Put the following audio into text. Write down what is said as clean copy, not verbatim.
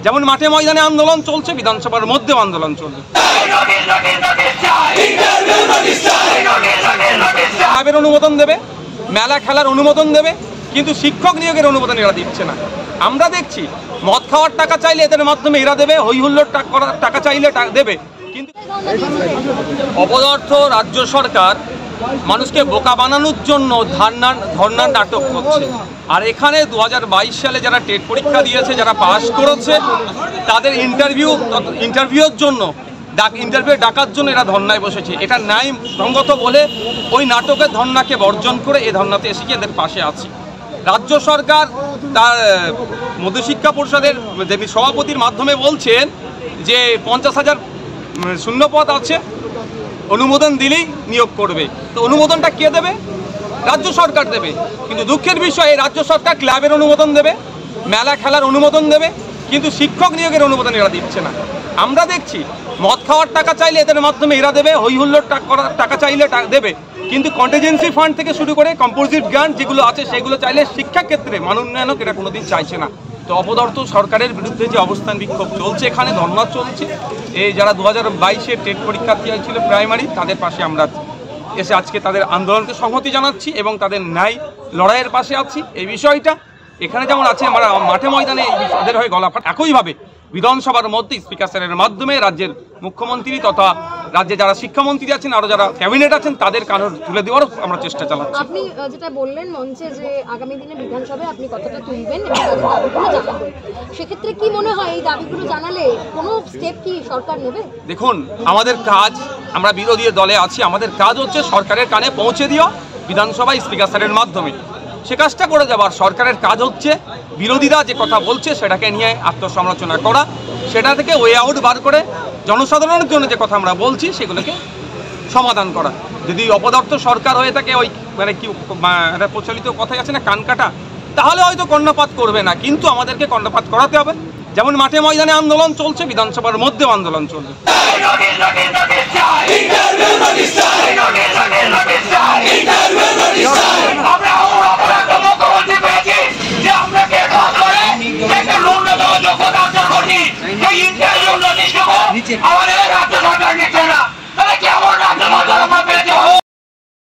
যেমন মাঠে ময়দানে আন্দোলন চলছে, বিধানসভার মধ্যেও আন্দোলন চলবে। ক্লাবের অনুমোদন দেবে, মেলা খেলার অনুমোদন দেবে, কিন্তু শিক্ষক নিয়োগের অনুমোদন এরা দিচ্ছে না। আমরা দেখছি মদ খাওয়ার টাকা চাইলে এদের মাধ্যমে এরা দেবে, হই হুল্লোড় টাকা চাইলে দেবে, কিন্তু অপদার্থ রাজ্য সরকার মানুষকে বোকা বানানোর জন্য ধর্নার নাটক করছে। আর এখানে 2022 সালে যারা টেট পরীক্ষা দিয়েছে, যারা পাস করেছে, তাদের ইন্টারভিউর জন্য ইন্টারভিউ ডাকার জন্য এরা ধর্নায় বসেছে। এটা ন্যায় সঙ্গত বলে ওই নাটকের ধর্নাকে বর্জন করে এই ধর্নাতে এসে এদের পাশে আছি। রাজ্য সরকার তার মধ্যশিক্ষা পরিষদের যিনি সভাপতির মাধ্যমে বলছেন যে 50,000 শূন্যপদ আছে, অনুমোদন দিলেই নিয়োগ করবে। তো অনুমোদনটা কে দেবে? রাজ্য সরকার দেবে। কিন্তু দুঃখের বিষয়, এই রাজ্য সরকার ক্লাবের অনুমোদন দেবে, মেলা খেলার অনুমোদন দেবে, কিন্তু শিক্ষক নিয়োগের অনুমোদন এরা দিচ্ছে না। আমরা দেখছি মদ খাওয়ার টাকা চাইলে এদের মাধ্যমে এরা দেবে, হই হুল্লোড় টাকা চাইলে দেবে, কিন্তু কন্টিজেন্সি ফান্ড থেকে শুরু করে কম্পোজিট গ্রান্ট যেগুলো আছে সেগুলো চাইলে শিক্ষাক্ষেত্রে মান উন্নয়নক এরা কোনোদিন চাইছে না। তো অপদার্থ সরকারের বিরুদ্ধে যে অবস্থান বিক্ষোভ চলছে, এখানে ধর্না চলছে। এই যারা 2022-এ টেট পরীক্ষার্থী ছিল প্রাইমারি, তাদের পাশে আমরা এসে আজকে তাদের আন্দোলনকে সংহতি জানাচ্ছি এবং তাদের ন্যায় লড়াইয়ের পাশে আছি। এই বিষয়টা এখানে যেমন আছে, আমরা মাঠে ময়দানে তাদের হয়ে গলা ফাট। একইভাবে বিধানসভার মধ্যে স্পিকার স্যারের মাধ্যমে রাজ্যের মুখ্যমন্ত্রী তথা রাজ্যে যারা শিক্ষামন্ত্রী আছেন, আরো যারা ক্যাবিনেট আছেন, তাদের কানে তুলে দেওয়ারও আমরা চেষ্টা চালাচ্ছি। আপনি যেটা বললেন মঞ্চে যে আগামী দিনে বিধানসভায় আপনি কথাটা তুলবেন এবং দাবিগুলো জানাবেন, সেক্ষেত্রে কি মনে হয় এই দাবিগুলো জানালে কোনো স্টেপ কি সরকার নেবে? দেখুন, আমাদের কাজ, আমরা বিরোধী দলে আছি, আমাদের কাজ হচ্ছে সরকারের কানে পৌঁছে দেওয়া বিধানসভায় স্পিকার স্যারের মাধ্যমে। সে কাজটা করে যাবার সরকারের কাজ হচ্ছে বিরোধীরা যে কথা বলছে সেটাকে নিয়ে আত্মসমালোচনা করা, সেটা থেকে ওয়ে আউট বার করে জনসাধারণের জন্য যে কথা আমরা বলছি সেগুলোকে সমাধান করা। যদি অপদার্থ সরকার হয়ে থাকে, ওই মানে কি একটা প্রচলিত কথাই আছে না, কান কাটা, তাহলে হয়তো কর্ণপাত করবে না, কিন্তু আমাদেরকে কর্ণপাত করাতে হবে। যেমন মাঠে ময়দানে আন্দোলন চলছে, বিধানসভার মধ্যেও আন্দোলন চলবে। আমাদের